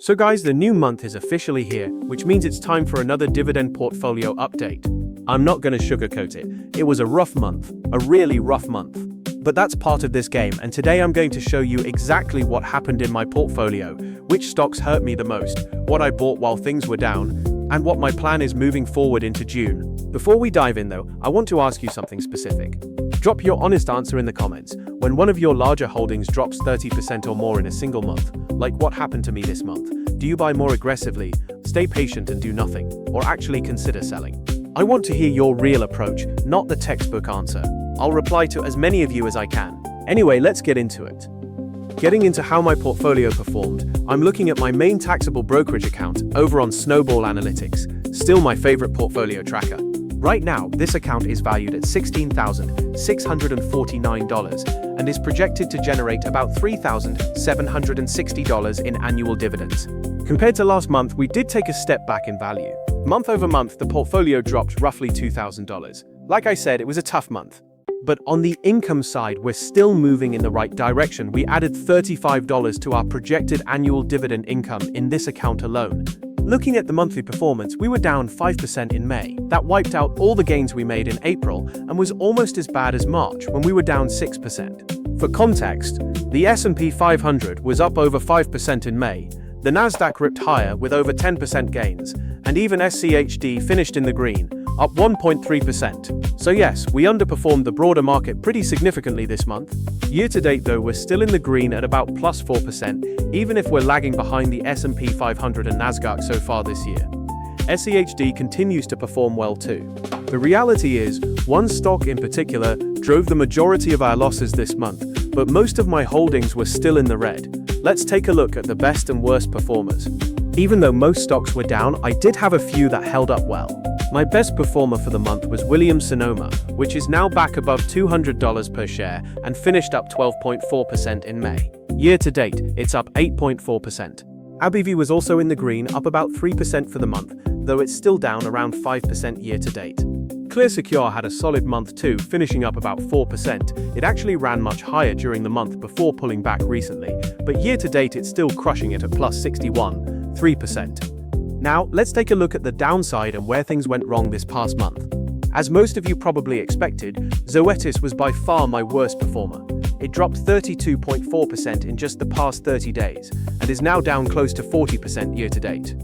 So guys, the new month is officially here, which means it's time for another dividend portfolio update. I'm not gonna sugarcoat it. It was a rough month, a really rough month. But that's part of this game, and today I'm going to show you exactly what happened in my portfolio, which stocks hurt me the most, what I bought while things were down, and what my plan is moving forward into June. Before we dive in though, I want to ask you something specific. Drop your honest answer in the comments. When one of your larger holdings drops 30% or more in a single month, like what happened to me this month, do you buy more aggressively, stay patient and do nothing, or actually consider selling? I want to hear your real approach, not the textbook answer. I'll reply to as many of you as I can. Anyway, let's get into it. Getting into how my portfolio performed, I'm looking at my main taxable brokerage account over on Snowball Analytics, still my favorite portfolio tracker. Right now, this account is valued at $16,649 and is projected to generate about $3,760 in annual dividends. Compared to last month, we did take a step back in value. Month over month, the portfolio dropped roughly $2,000. Like I said, it was a tough month. But on the income side, we're still moving in the right direction. We added $35 to our projected annual dividend income in this account alone. Looking at the monthly performance, we were down 5% in May. That wiped out all the gains we made in April and was almost as bad as March, when we were down 6%. For context, the S&P 500 was up over 5% in May, the Nasdaq ripped higher with over 10% gains, and even SCHD finished in the green, up 1.3%. So yes, we underperformed the broader market pretty significantly this month. Year to date though, we're still in the green at about plus 4%, even if we're lagging behind the S&P 500 and Nasdaq so far this year. SCHD continues to perform well too. The reality is, one stock in particular drove the majority of our losses this month, but most of my holdings were still in the red. Let's take a look at the best and worst performers. Even though most stocks were down, I did have a few that held up well. My best performer for the month was Williams-Sonoma, which is now back above $200 per share and finished up 12.4% in May. Year to date, it's up 8.4%. AbbVie was also in the green, up about 3% for the month, though it's still down around 5% year to date. ClearSecure had a solid month too, finishing up about 4%. It actually ran much higher during the month before pulling back recently, but year to date it's still crushing it at plus 61.3%. Now, let's take a look at the downside and where things went wrong this past month. As most of you probably expected, Zoetis was by far my worst performer. It dropped 32.4% in just the past 30 days, and is now down close to 40% year to date.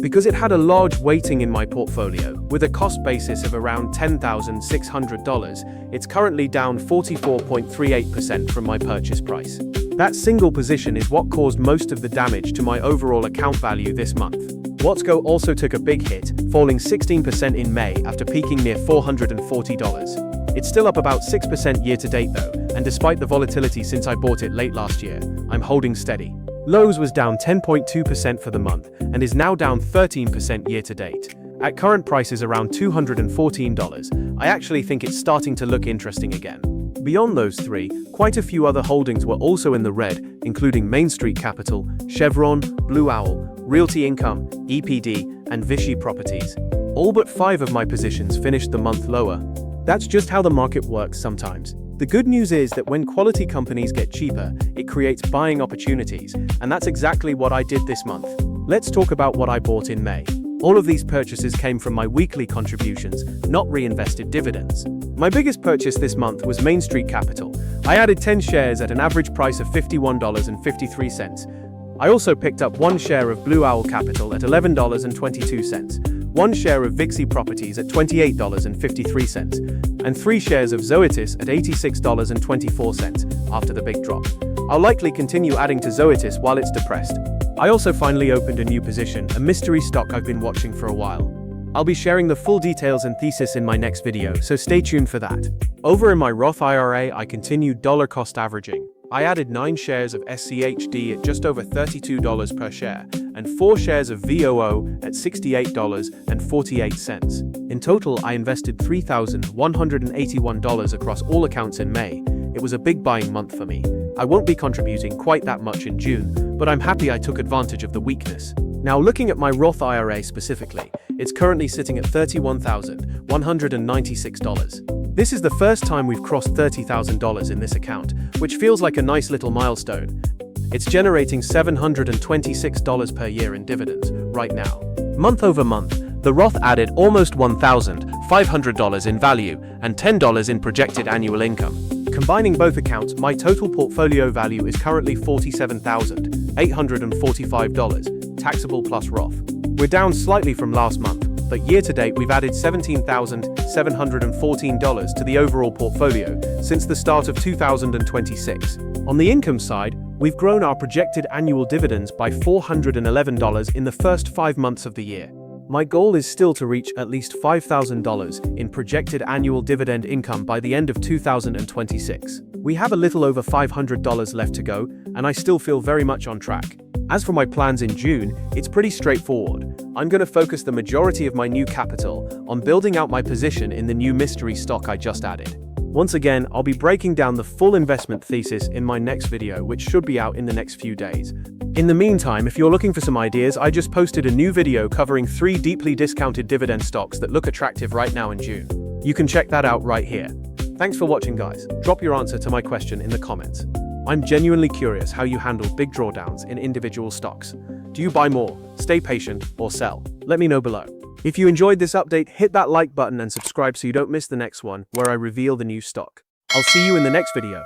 Because it had a large weighting in my portfolio, with a cost basis of around $10,600, it's currently down 44.38% from my purchase price. That single position is what caused most of the damage to my overall account value this month. Watsco also took a big hit, falling 16% in May after peaking near $440. It's still up about 6% year to date though, and despite the volatility since I bought it late last year, I'm holding steady. Lowe's was down 10.2% for the month, and is now down 13% year to date. At current prices around $214, I actually think it's starting to look interesting again. Beyond those three, quite a few other holdings were also in the red, including Main Street Capital, Chevron, Blue Owl, Realty Income, EPD, and Vichy Properties. All but 5 of my positions finished the month lower. That's just how the market works sometimes. The good news is that when quality companies get cheaper, it creates buying opportunities, and that's exactly what I did this month. Let's talk about what I bought in May. All of these purchases came from my weekly contributions, not reinvested dividends. My biggest purchase this month was Main Street Capital. I added 10 shares at an average price of $51.53. I also picked up 1 share of Blue Owl Capital at $11.22, 1 share of Vichy Properties at $28.53, and 3 shares of Zoetis at $86.24 after the big drop. I'll likely continue adding to Zoetis while it's depressed. I also finally opened a new position, a mystery stock I've been watching for a while. I'll be sharing the full details and thesis in my next video, so stay tuned for that. Over in my Roth IRA, I continued dollar cost averaging. I added 9 shares of SCHD at just over $32 per share, and 4 shares of VOO at $68.48. In total, I invested $3,181 across all accounts in May. It was a big buying month for me. I won't be contributing quite that much in June, but I'm happy I took advantage of the weakness. Now looking at my Roth IRA specifically, it's currently sitting at $31,196. This is the first time we've crossed $30,000 in this account, which feels like a nice little milestone. It's generating $726 per year in dividends right now. Month over month, the Roth added almost $1,500 in value and $10 in projected annual income. Combining both accounts, my total portfolio value is currently $47,845, taxable plus Roth. We're down slightly from last month, but year-to-date we've added $17,714 to the overall portfolio since the start of 2026. On the income side, we've grown our projected annual dividends by $411 in the first 5 months of the year. My goal is still to reach at least $5,000 in projected annual dividend income by the end of 2026. We have a little over $500 left to go, and I still feel very much on track. As for my plans in June, it's pretty straightforward. I'm going to focus the majority of my new capital on building out my position in the new mystery stock I just added. Once again, I'll be breaking down the full investment thesis in my next video, which should be out in the next few days. In the meantime, if you're looking for some ideas, I just posted a new video covering 3 deeply discounted dividend stocks that look attractive right now in June. You can check that out right here. Thanks for watching, guys. Drop your answer to my question in the comments. I'm genuinely curious how you handle big drawdowns in individual stocks. Do you buy more, stay patient, or sell? Let me know below. If you enjoyed this update, hit that like button and subscribe so you don't miss the next one where I reveal the new stock. I'll see you in the next video.